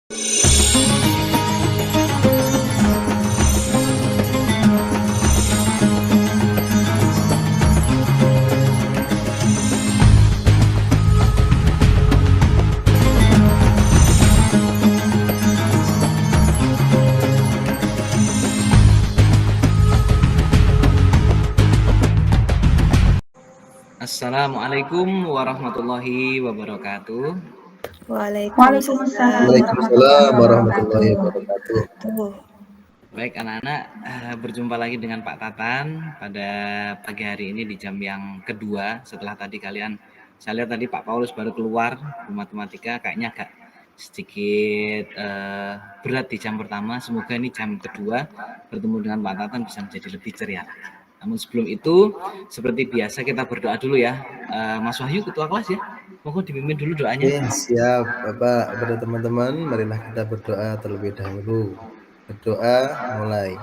Assalamualaikum warahmatullahi wabarakatuh. Waalaikumsalam warahmatullahi wabarakatuh. Baik anak-anak, berjumpa lagi dengan Pak Tatan pada pagi hari ini di jam yang kedua. Setelah tadi saya lihat tadi Pak Paulus baru keluar matematika, kayaknya agak sedikit berat di jam pertama. Semoga ini jam kedua bertemu dengan Pak Tatan bisa menjadi lebih ceria. Namun sebelum itu, seperti biasa kita berdoa dulu ya. Mas Wahyu, ketua kelas ya. Mohon dipimpin dulu doanya. Oke, siap Bapak. Kepada teman-teman, marilah kita berdoa terlebih dahulu. Berdoa mulai.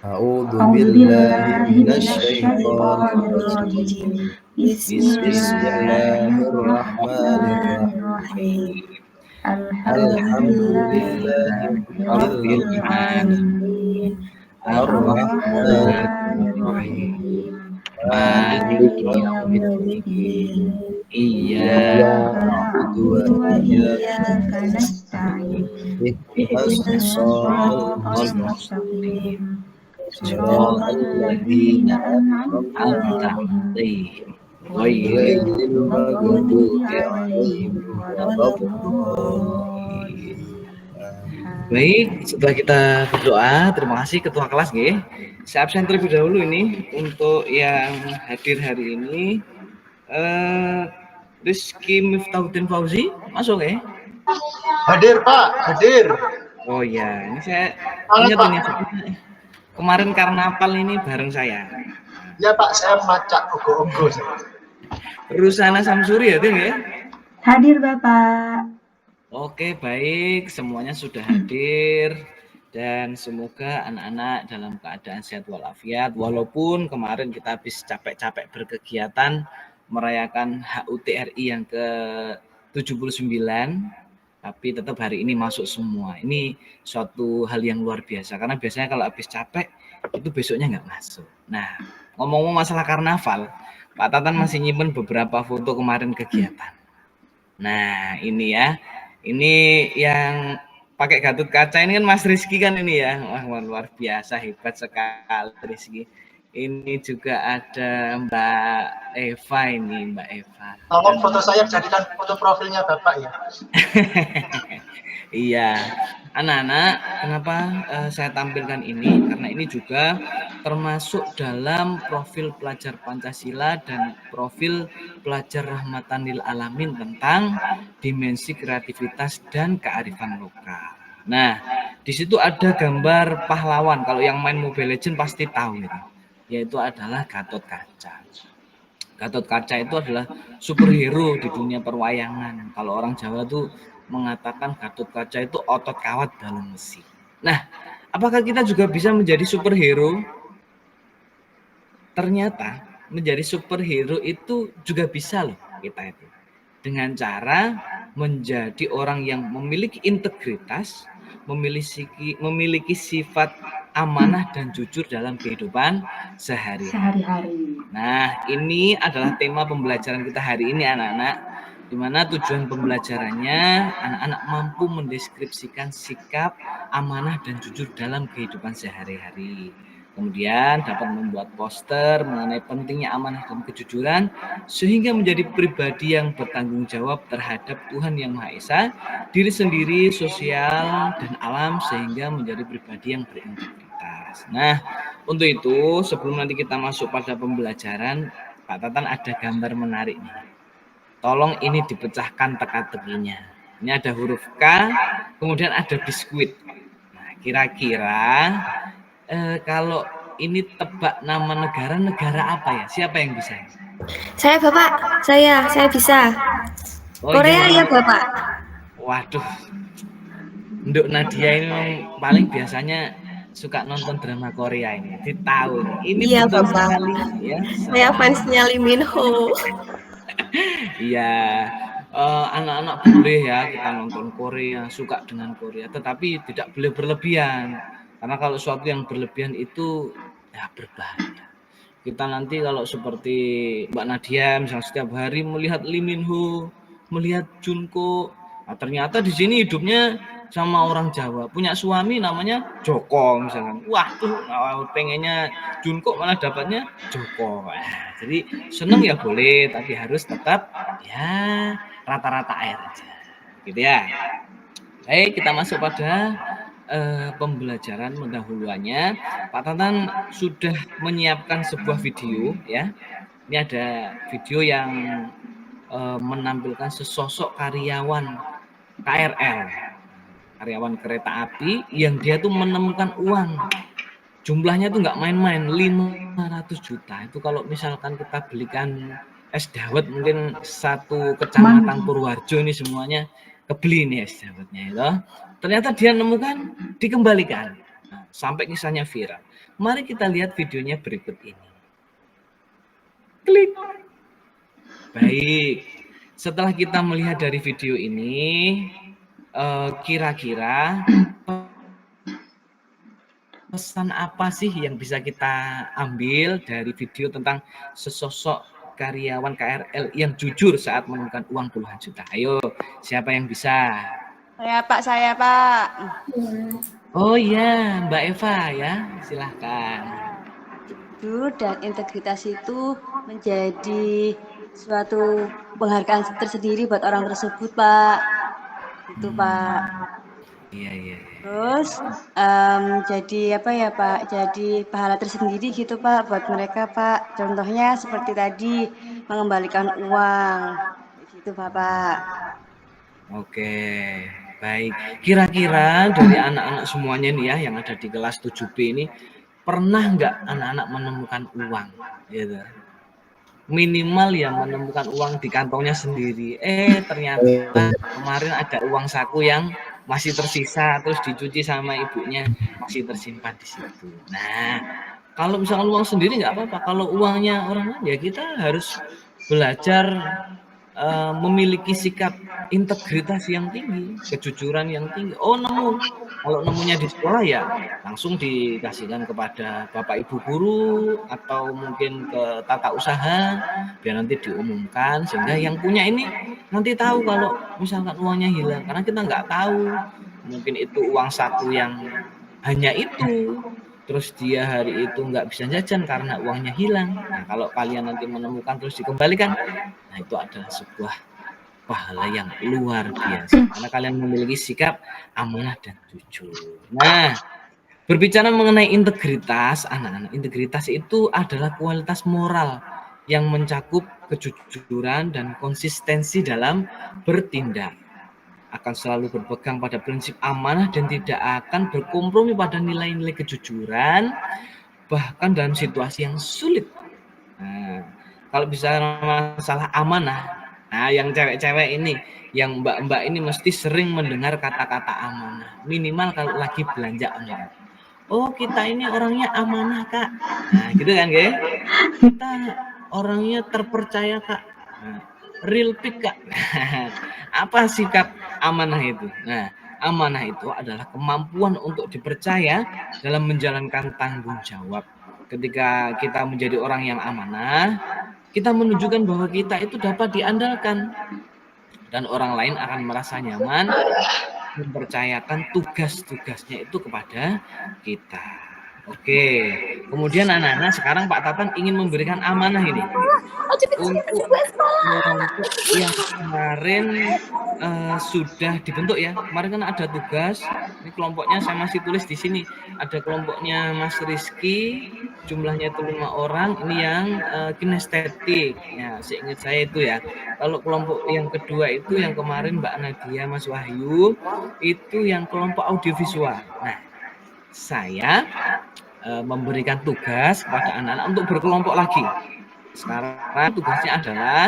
A'udzubillahi minasyaitonirrajim. Bismillahirrahmanirrahim. Alhamdulillahirabbil alamin. Ar-Rahmanir-Rahim. Maliki yaumiddin. Iyyaka na'budu wa iyyaka nasta'in. Ihdinas shiratal mustaqim. Shiratal ladzina an'amta 'alaihim ghairil maghdubi 'alaihim waladdallin. Baik, setelah kita berdoa, terima kasih Ketua Kelas nggih. Saya absen terlebih dahulu ini untuk yang hadir hari ini. Rizky Miftahuddin Fauzi, masuk ya? Hadir Pak, hadir. Oh ya, ini saya ingat ini kemarin karnaval ini bareng saya. Ya Pak, saya macak ogo-ogo. Rusana Samsuri ya, ya? Hadir Bapak. Oke, baik, semuanya sudah hadir dan semoga anak-anak dalam keadaan sehat walafiat walaupun kemarin kita habis capek-capek berkegiatan merayakan HUT RI yang ke-79 tapi tetap hari ini masuk semua. Ini suatu hal yang luar biasa karena biasanya kalau habis capek itu besoknya nggak masuk. Nah, ngomong-ngomong masalah karnaval, Pak Tatan masih nyimpen beberapa foto kemarin kegiatan. Nah, ini ya. Ini yang pakai Gatot Kaca ini kan Mas Rizky kan ini ya. Wah, luar biasa, hebat sekali Rizky. Ini juga ada Mbak Eva ini, Mbak Eva. Tolong foto saya jadikan foto profilnya Bapak ya. Iya, anak-anak, kenapa saya tampilkan ini? Karena ini juga termasuk dalam profil pelajar Pancasila dan profil pelajar Rahmatan lil Alamin tentang dimensi kreativitas dan kearifan lokal. Nah, di situ ada gambar pahlawan. Kalau yang main Mobile Legends pasti tahu gitu. Yaitu adalah Gatot Kaca. Gatot Kaca itu adalah superhero di dunia perwayangan. Kalau orang Jawa tuh mengatakan Gatot Kaca itu otot kawat dalam besi. Nah, apakah kita juga bisa menjadi superhero? Ternyata menjadi superhero itu juga bisa loh kita itu. Dengan cara menjadi orang yang memiliki integritas, memiliki sifat amanah dan jujur dalam kehidupan sehari-hari. Nah, ini adalah tema pembelajaran kita hari ini anak-anak, di mana tujuan pembelajarannya anak-anak mampu mendeskripsikan sikap amanah dan jujur dalam kehidupan sehari-hari. Kemudian dapat membuat poster mengenai pentingnya amanah dan kejujuran sehingga menjadi pribadi yang bertanggung jawab terhadap Tuhan Yang Maha Esa, diri sendiri, sosial, dan alam sehingga menjadi pribadi yang berintegritas. Nah, untuk itu sebelum nanti kita masuk pada pembelajaran, Pak Tatan ada gambar menarik nih. Tolong ini dipecahkan teka-tekinya. Ini ada huruf K, kemudian ada biskuit. Nah, kira-kira kalau ini tebak nama negara apa ya? Siapa yang bisa? Saya Bapak, saya bisa. Oh, Korea ya Bapak. Waduh, Nduk Nadia ini paling biasanya suka nonton drama Korea ini. Tahu ini iya, betul Bapak. sekali ya. Saya fansnya Lee Min Ho. Iya. anak-anak boleh ya kita nonton Korea, suka dengan Korea, tetapi tidak boleh berlebihan. Karena kalau suatu yang berlebihan itu ya berbahaya. Kita nanti kalau seperti Mbak Nadia misalnya setiap hari melihat Lee Min Ho, melihat Jungkook, nah, ternyata di sini hidupnya sama orang Jawa, punya suami namanya Joko misalkan. Wah tuh pengennya Jungkook malah dapatnya Joko. Nah, jadi seneng ya boleh, tapi harus tetap ya rata-rata air aja, gitu ya. Baik, kita masuk pada pembelajaran pendahuluannya. Pak Tantan sudah menyiapkan sebuah video ya. Ini ada video yang menampilkan sesosok karyawan KRL, karyawan kereta api yang dia tuh menemukan uang. Jumlahnya tuh nggak main-main, 500 juta. Itu kalau misalkan kita belikan es dawet mungkin satu kecamatan Purworejo ini semuanya kebeli nih es dawetnya itu. Ternyata dia nemukan, dikembalikan. Nah, sampai kisahnya viral. Mari kita lihat videonya berikut ini. Klik. Baik. Setelah kita melihat dari video ini, kira-kira pesan apa sih yang bisa kita ambil dari video tentang sesosok karyawan KRL yang jujur saat menemukan uang puluhan juta? Ayo, siapa yang bisa? Saya Pak. Oh iya, Mbak Eva ya, silahkan. Jujur dan integritas itu menjadi suatu penghargaan tersendiri buat orang tersebut, Pak. Itu, Pak. Iya. Terus jadi apa ya, Pak? Jadi pahala tersendiri gitu, Pak, buat mereka, Pak. Contohnya seperti tadi mengembalikan uang, gitu, Pak. Oke, baik. Kira-kira dari anak-anak semuanya nih ya yang ada di kelas 7B ini pernah nggak anak-anak menemukan uang? Gitu. Minimal ya menemukan uang di kantongnya sendiri. Ternyata kemarin ada uang saku yang masih tersisa terus dicuci sama ibunya masih tersimpan di situ. Nah, kalau misalkan uang sendiri nggak apa-apa. Kalau uangnya orang lain ya kita harus belajar memiliki sikap integritas yang tinggi, kejujuran yang tinggi. Oh nemu, kalau nemunya di sekolah ya langsung dikasihkan kepada bapak ibu guru atau mungkin ke tata usaha biar nanti diumumkan sehingga yang punya ini nanti tahu kalau misalkan uangnya hilang karena kita nggak tahu mungkin itu uang saku yang hanya itu. Terus dia hari itu nggak bisa jajan karena uangnya hilang. Nah, kalau kalian nanti menemukan terus dikembalikan, nah itu adalah sebuah pahala yang luar biasa. Karena kalian memiliki sikap amanah dan jujur. Nah, berbicara mengenai integritas, anak-anak, integritas itu adalah kualitas moral yang mencakup kejujuran dan konsistensi dalam bertindak. Akan selalu berpegang pada prinsip amanah dan tidak akan berkompromi pada nilai-nilai kejujuran bahkan dalam situasi yang sulit. Nah, kalau bicara masalah amanah, nah yang cewek-cewek ini, yang mbak-mbak ini mesti sering mendengar kata-kata amanah. Minimal kalau lagi belanja online. Oh kita ini orangnya amanah kak. Nah gitu kan guys. Kita orangnya terpercaya kak. Nah, real pick kak. Apa sikap amanah itu? Nah, amanah itu adalah kemampuan untuk dipercaya dalam menjalankan tanggung jawab. Ketika kita menjadi orang yang amanah, kita menunjukkan bahwa kita itu dapat diandalkan dan orang lain akan merasa nyaman mempercayakan tugas-tugasnya itu kepada kita. Oke, kemudian anak-anak sekarang Pak Tatan ingin memberikan amanah ini untuk yang kemarin sudah dibentuk ya. Kemarin kan ada tugas, ini kelompoknya saya masih tulis di sini. Ada kelompoknya Mas Rizky, jumlahnya itu 5 orang. Ini yang kinestetik, ya seingat saya itu ya. Kalau kelompok yang kedua itu yang kemarin Mbak Nadia, Mas Wahyu, itu yang kelompok audiovisual. Nah, saya memberikan tugas kepada anak-anak untuk berkelompok lagi. Sekarang tugasnya adalah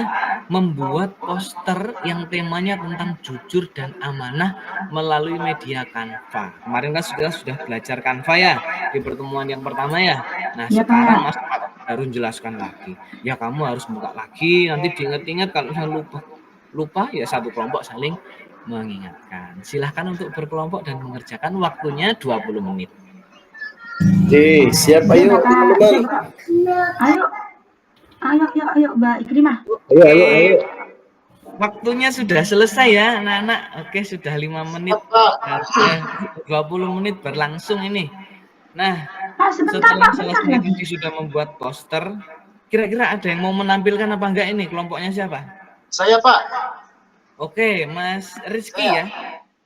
membuat poster yang temanya tentang jujur dan amanah melalui media Canva. Kemarin kan sudah belajar Canva ya di pertemuan yang pertama ya. Nah ya, sekarang Mas harus jelaskan lagi. Ya kamu harus buka lagi, nanti diingat-ingat kalau misalnya lupa. lupa ya satu kelompok saling mengingatkan. Silahkan untuk berkelompok dan mengerjakan, waktunya 20 menit. Oke, siap ayo teman-teman. Ayo Mbak Ikrimah. Ayo. Waktunya sudah selesai ya anak-anak. Oke, sudah 5 menit. 20 menit berlangsung ini. Nah, setelah selesai tadi sudah membuat poster, kira-kira ada yang mau menampilkan apa enggak ini? Kelompoknya siapa? Saya, Pak. Oke, Mas Rizky ya.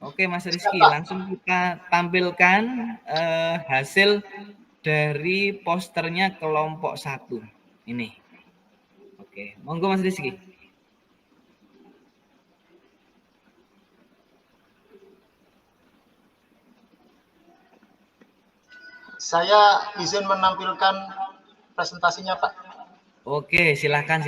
Oke, Mas Rizky, langsung kita tampilkan hasil dari posternya kelompok 1. Ini. Oke, monggo Mas Rizky. Saya izin menampilkan presentasinya, Pak. Oke, silakan.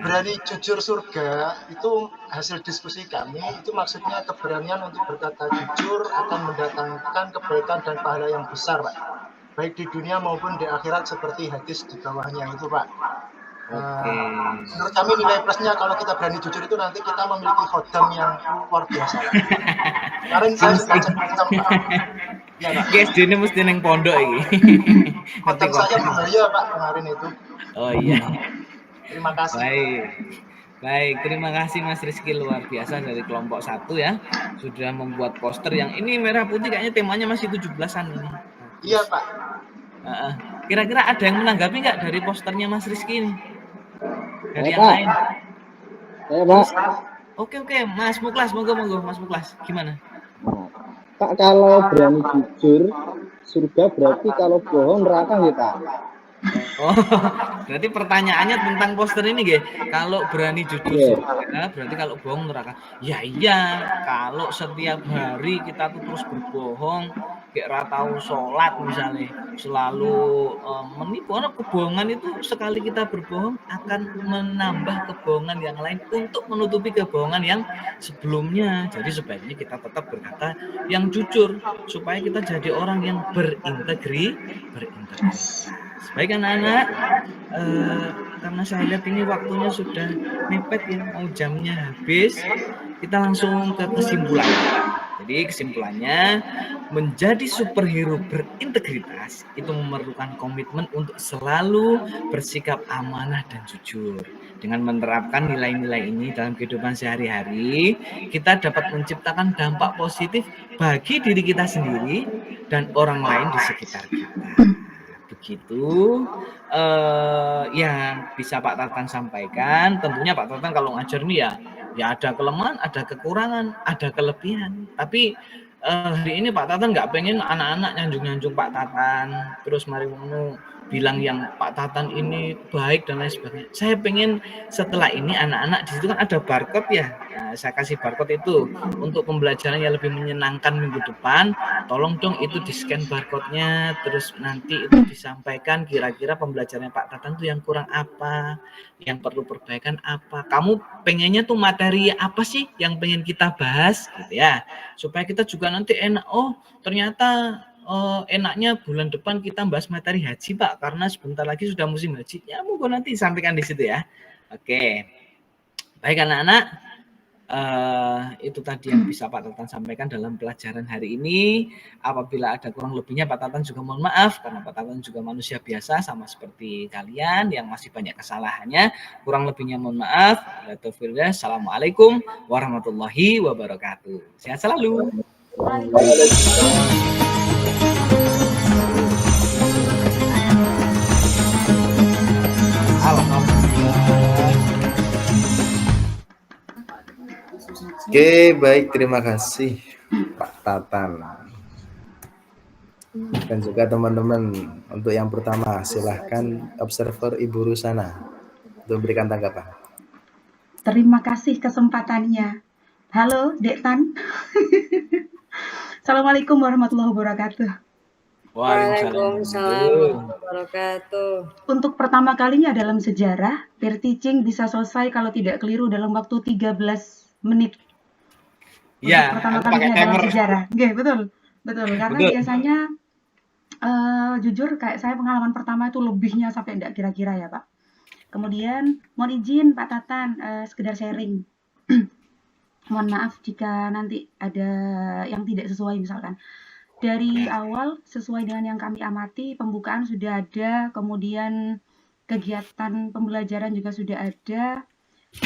Berani jujur surga itu hasil diskusi kami, itu maksudnya keberanian untuk berkata jujur akan mendatangkan kebaikan dan pahala yang besar, Pak. Baik di dunia maupun di akhirat seperti hadis di bawahnya itu, Pak. Menurut kami nilai plusnya kalau kita berani jujur itu nanti kita memiliki khodam yang luar biasa. Kemarin saya sudah cek khodam, Pak. Ya, Pak. Guys, ini mesti neng pondok ini. Khodam saya bahaya, Pak, kemarin itu. Oh iya. Terima kasih. Baik, terima kasih Mas Rizky, luar biasa dari kelompok 1 ya. Sudah membuat poster yang ini merah putih, kayaknya temanya masih 17-an ini. Iya, Pak. Kira-kira ada yang menanggapi nggak dari posternya Mas Rizky ini? Dari yang lain? Saya, Pak. Oke, Mas Muklas, monggo Mas Muklas, gimana? Pak, kalau berani jujur surga, berarti kalau bohong neraka kita. Oh, berarti pertanyaannya tentang poster ini, guys. Kalau berani jujur surga, berarti kalau bohong neraka. Ya iya, kalau setiap hari kita tuh terus berbohong, kayak ratau sholat misalnya, selalu menipu. Karena kebohongan itu sekali kita berbohong akan menambah kebohongan yang lain untuk menutupi kebohongan yang sebelumnya. Jadi sebaiknya kita tetap berkata yang jujur supaya kita jadi orang yang berintegritas. Baik anak-anak, karena saya lihat ini waktunya sudah mepet ya, mau jamnya habis, kita langsung ke kesimpulan. Jadi kesimpulannya, menjadi superhero berintegritas itu memerlukan komitmen untuk selalu bersikap amanah dan jujur. Dengan menerapkan nilai-nilai ini dalam kehidupan sehari-hari, kita dapat menciptakan dampak positif bagi diri kita sendiri dan orang lain di sekitar kita. Begitu yang bisa Pak Tatan sampaikan. Tentunya Pak Tatan kalau ngajar nih ya ada kelemahan, ada kekurangan, ada kelebihan. Tapi hari ini Pak Tatan nggak pengen anak-anak nyanjung-nyanjung Pak Tatan, terus mari ngono bilang yang Pak Tatan ini baik dan lain sebagainya. Saya pengen setelah ini anak-anak di situ kan ada barcode ya. Nah, saya kasih barcode itu untuk pembelajaran yang lebih menyenangkan minggu depan. Tolong dong itu di-scan barcode-nya, terus nanti itu disampaikan kira-kira pembelajaran Pak Tatan itu yang kurang apa, yang perlu perbaikan apa. Kamu pengennya tuh materi apa sih yang pengen kita bahas gitu ya. Supaya kita juga nanti enak, oh ternyata enaknya bulan depan kita bahas materi haji Pak, karena sebentar lagi sudah musim haji. Ya monggo nanti sampaikan di situ ya. Oke. Baik anak-anak, itu tadi yang bisa Pak Tatan sampaikan dalam pelajaran hari ini. Apabila ada kurang lebihnya Pak Tatan juga mohon maaf, karena Pak Tatan juga manusia biasa sama seperti kalian yang masih banyak kesalahannya. Kurang lebihnya mohon maaf. Assalamualaikum warahmatullahi wabarakatuh. Sehat selalu. Oke, baik, terima kasih Pak Tatan. Dan juga teman-teman, untuk yang pertama silahkan observer Ibu Rusana untuk memberikan tanggapan. Terima kasih kesempatannya. Halo, Dek Tan. Assalamualaikum warahmatullahi wabarakatuh. Waalaikumsalam warahmatullahi wabarakatuh. Untuk pertama kalinya dalam sejarah, peer teaching bisa selesai kalau tidak keliru dalam waktu 13 menit. Ya, pertama kalinya dalam sejarah. Oke, betul. Karena biasanya jujur kayak saya pengalaman pertama itu lebihnya sampai enggak kira-kira ya, Pak. Kemudian mohon izin Pak Tatan sekedar sharing. mohon maaf jika nanti ada yang tidak sesuai misalkan. Dari awal sesuai dengan yang kami amati, pembukaan sudah ada, kemudian kegiatan pembelajaran juga sudah ada,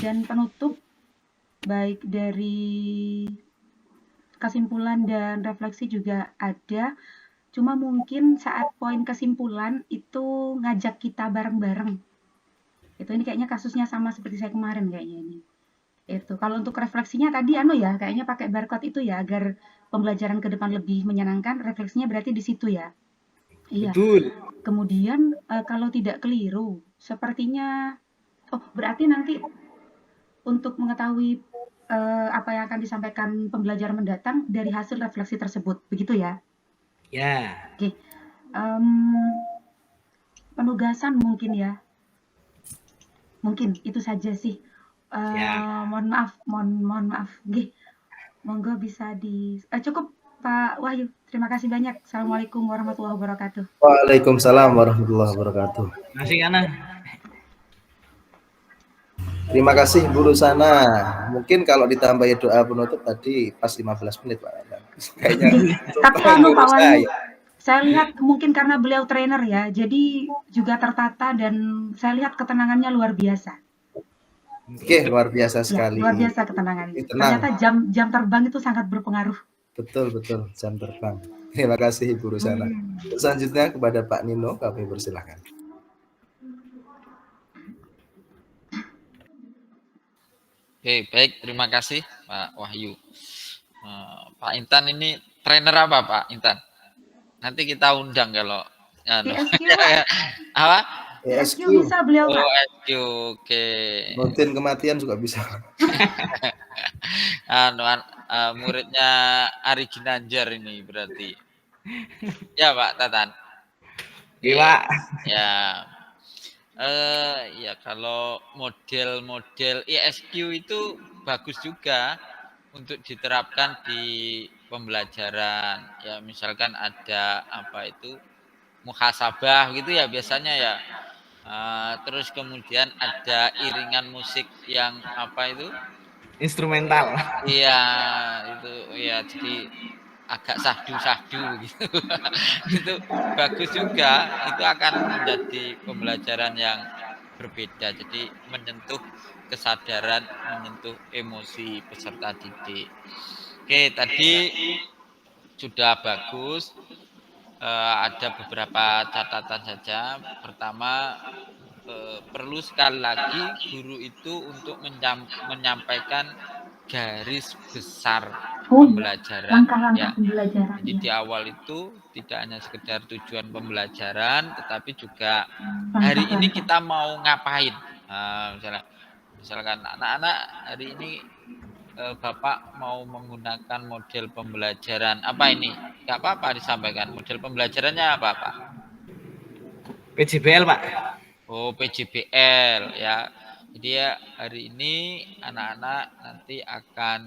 dan penutup baik dari kesimpulan dan refleksi juga ada. Cuma mungkin saat poin kesimpulan itu ngajak kita bareng-bareng. Itu ini kayaknya kasusnya sama seperti saya kemarin kayaknya ini. Itu. Kalau untuk refleksinya tadi ya, kayaknya pakai barcode itu ya agar pembelajaran ke depan lebih menyenangkan, refleksinya berarti di situ ya. Iya. Betul. Kemudian kalau tidak keliru, sepertinya berarti nanti untuk mengetahui apa yang akan disampaikan pembelajaran mendatang dari hasil refleksi tersebut, begitu ya? Ya. Oke. Penugasan mungkin ya. Mungkin itu saja sih. Mohon maaf. Nggih. Monggo bisa cukup Pak Wahyu. Terima kasih banyak. Assalamualaikum warahmatullahi wabarakatuh. Waalaikumsalam warahmatullahi wabarakatuh. Terima kasih Ana. Terima kasih Bu Rusana. Mungkin kalau ditambah doa penutup tadi pas 15 menit Pak. Kayaknya tapi Pak Wahyu, saya lihat mungkin karena beliau trainer ya, jadi juga tertata dan saya lihat ketenangannya luar biasa. Oke, luar biasa sekali. Ya, luar biasa ketenangannya. Ternyata jam terbang itu sangat berpengaruh. Betul, jam terbang. Terima kasih Ibu Rusana. Selanjutnya kepada Pak Nino, kami persilahkan. Oke, baik. Terima kasih Pak Wahyu. Pak Intan ini trainer apa Pak Intan? Nanti kita undang kalau apa? ESQ bisa beliau Pak. ESQ, oke. Rutin kematian juga bisa. Muridnya Ari Ginanjar ini berarti. Ya Pak Tatan. Iya. Ya. Ya kalau model-model ESQ itu bagus juga untuk diterapkan di pembelajaran. Ya misalkan ada apa itu muhasabah gitu ya biasanya ya. Terus kemudian ada iringan musik yang apa itu? Instrumental. Iya, itu ya jadi agak sahdu gitu. Itu bagus juga, itu akan menjadi pembelajaran yang berbeda. Jadi menyentuh kesadaran, menyentuh emosi peserta didik. Oke, tadi sudah bagus. Ada beberapa catatan saja. Pertama, perlu sekali lagi guru itu untuk menyampaikan garis besar pembelajaran. Langkah-langkah pembelajaran. Jadi di awal itu tidak hanya sekedar tujuan pembelajaran, tetapi juga hari ini kita mau ngapain. Misalkan anak-anak hari ini Bapak mau menggunakan model pembelajaran apa ini? Gak apa-apa disampaikan. Model pembelajarannya apa Pak? PJBL Pak. Oh PJBL ya. Jadi ya hari ini anak-anak nanti akan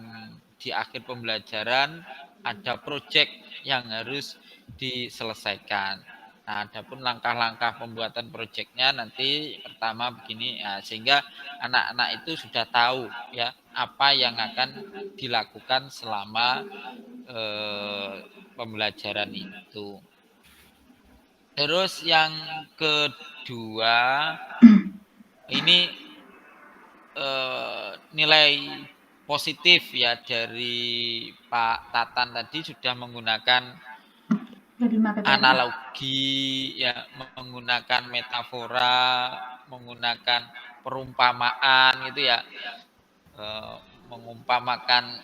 di akhir pembelajaran ada proyek yang harus diselesaikan. Nah, adapun langkah-langkah pembuatan proyeknya nanti pertama begini ya, sehingga anak-anak itu sudah tahu ya apa yang akan dilakukan selama pembelajaran itu. Terus yang kedua ini nilai positif ya dari Pak Tatan tadi sudah menggunakan analogi ya, menggunakan metafora, menggunakan perumpamaan gitu ya, mengumpamakan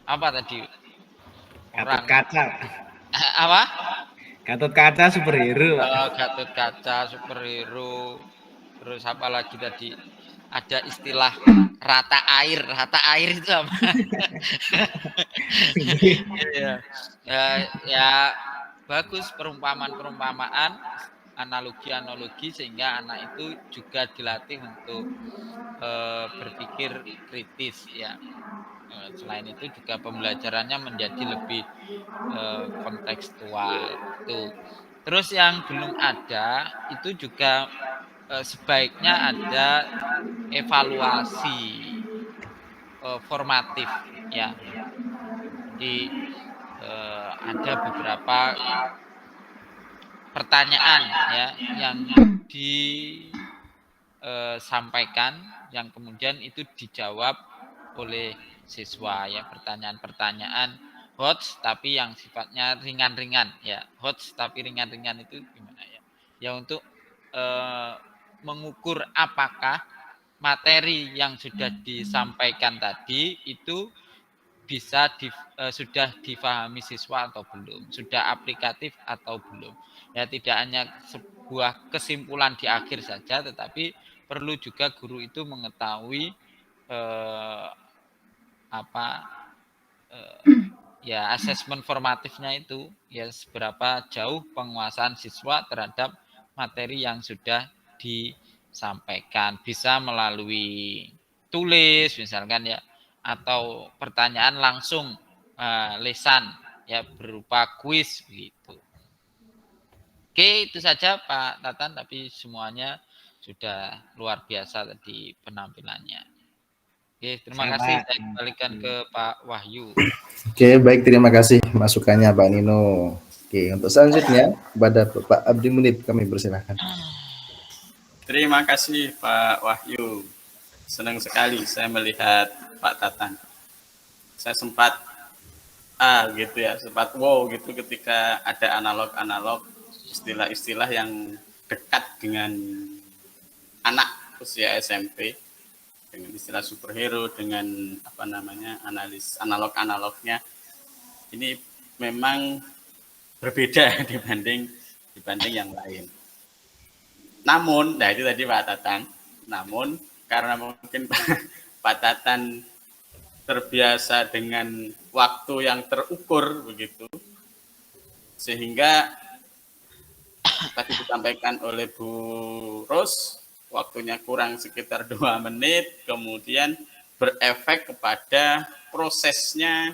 apa tadi Gatot kaca apa Gatot kaca superhero Gatot kaca superhero. Terus apa lagi tadi ada istilah rata air itu apa? ya bagus perumpamaan analogi sehingga anak itu juga dilatih untuk berpikir kritis ya. Selain itu juga pembelajarannya menjadi lebih kontekstual tuh. Terus yang belum ada itu juga sebaiknya ada evaluasi formatif ya. Jadi ada beberapa pertanyaan ya yang disampaikan yang kemudian itu dijawab oleh siswa ya, pertanyaan-pertanyaan HOTS tapi yang sifatnya ringan-ringan ya. HOTS tapi ringan-ringan itu gimana ya? Ya untuk mengukur apakah materi yang sudah disampaikan tadi itu bisa sudah difahami siswa atau belum, sudah aplikatif atau belum. Ya tidak hanya sebuah kesimpulan di akhir saja, tetapi perlu juga guru itu mengetahui ya asesmen formatifnya itu ya seberapa jauh penguasaan siswa terhadap materi yang sudah disampaikan, bisa melalui tulis misalkan ya, atau pertanyaan langsung lesan ya berupa kuis begitu. Oke, itu saja Pak Tatan, tapi semuanya sudah luar biasa tadi penampilannya. Oke, terima kasih. Saya kembalikan ke Pak Wahyu. Oke, baik, terima kasih masukannya Pak Nino. Oke, untuk selanjutnya kepada Pak Abdi Munib kami persilahkan. Terima kasih Pak Wahyu. Senang sekali saya melihat Pak Tatan. Saya sempat gitu ya, sempat wow gitu ketika ada analog-analog istilah-istilah yang dekat dengan anak usia SMP, dengan istilah superhero, dengan analis analog-analognya. Ini memang berbeda dibanding yang lain. Namun, nah itu tadi Pak Tatan. Namun karena mungkin Pak Tatan terbiasa dengan waktu yang terukur begitu, sehingga tadi disampaikan oleh Bu Ros, waktunya kurang sekitar 2 menit, kemudian berefek kepada prosesnya.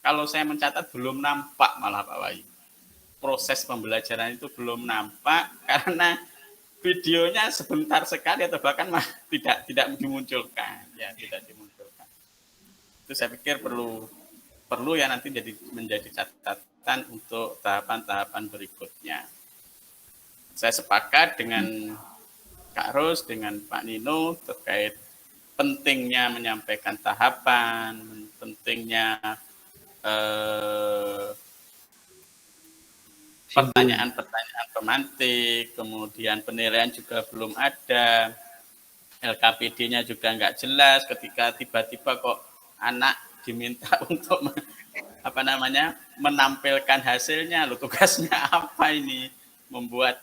Kalau saya mencatat belum nampak malah Pak Wahyu. Proses pembelajaran itu belum nampak karena videonya sebentar sekali atau bahkan tidak dimunculkan, ya tidak dimunculkan. Itu saya pikir perlu ya nanti menjadi catatan untuk tahapan-tahapan berikutnya. Saya sepakat dengan Kak Ros, dengan Pak Nino terkait pentingnya menyampaikan tahapan, pentingnya pertanyaan-pertanyaan pemantik, kemudian penilaian juga belum ada, LKPD-nya juga nggak jelas, ketika tiba-tiba kok anak diminta untuk menampilkan hasilnya, loh tugasnya apa ini, membuat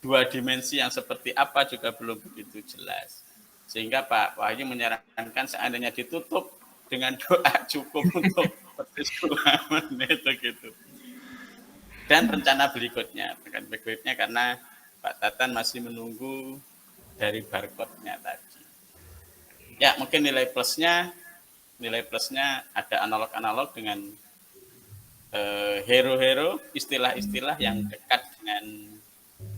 2 dimensi yang seperti apa juga belum begitu jelas. Sehingga Pak Wahyu menyarankan seandainya ditutup dengan doa cukup untuk 2 menit begitu. Dan rencana berikutnya karena Pak Tatan masih menunggu dari barcode-nya tadi. Ya, mungkin nilai plusnya ada analog-analog dengan hero-hero, istilah-istilah yang dekat dengan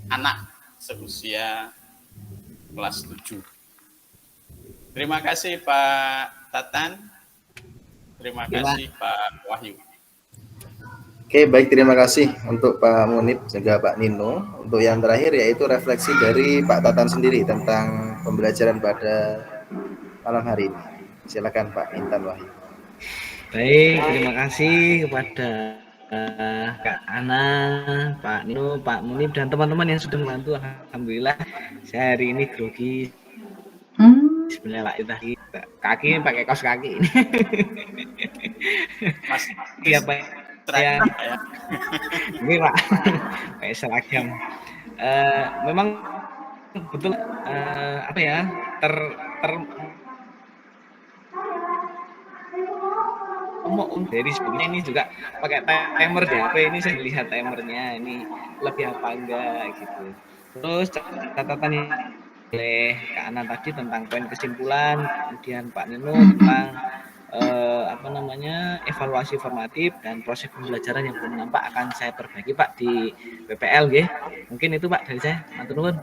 anak seusia kelas 7. Terima kasih Pak Tatan. Terima kasih Pak Wahyu. Oke, baik, terima kasih untuk Pak Munib juga Pak Nino. Untuk yang terakhir yaitu refleksi dari Pak Tatan sendiri tentang pembelajaran pada malam hari ini. Silakan Pak Intan Wahyu. Baik, terima kasih kepada Kak Ana, Pak Nino, Pak Munib, dan teman-teman yang sudah membantu. Alhamdulillah, saya hari ini grogi. Sebenarnya kaki pakai kaos kaki ini. Iya Pak. Ya, ini Pak, kayak seragam. Memang betul dari sebelumnya ini juga pakai timer di HP ini, saya lihat timernya ini lebih apa enggak gitu. Terus catatan yang oleh Kak Ana tadi tentang poin kesimpulan, kemudian Pak Nino tentang evaluasi formatif dan proses pembelajaran yang belum nampak akan saya perbaiki Pak di PPL nggih. Mungkin itu Pak dari saya. Matur nuwun.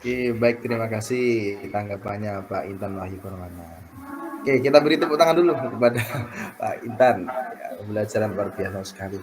Oke, baik, terima kasih tanggapannya Pak Intan Wahyu Permana. Oke, kita beri tepuk tangan dulu kepada Pak Intan. Ya, pembelajaran luar biasa sekali.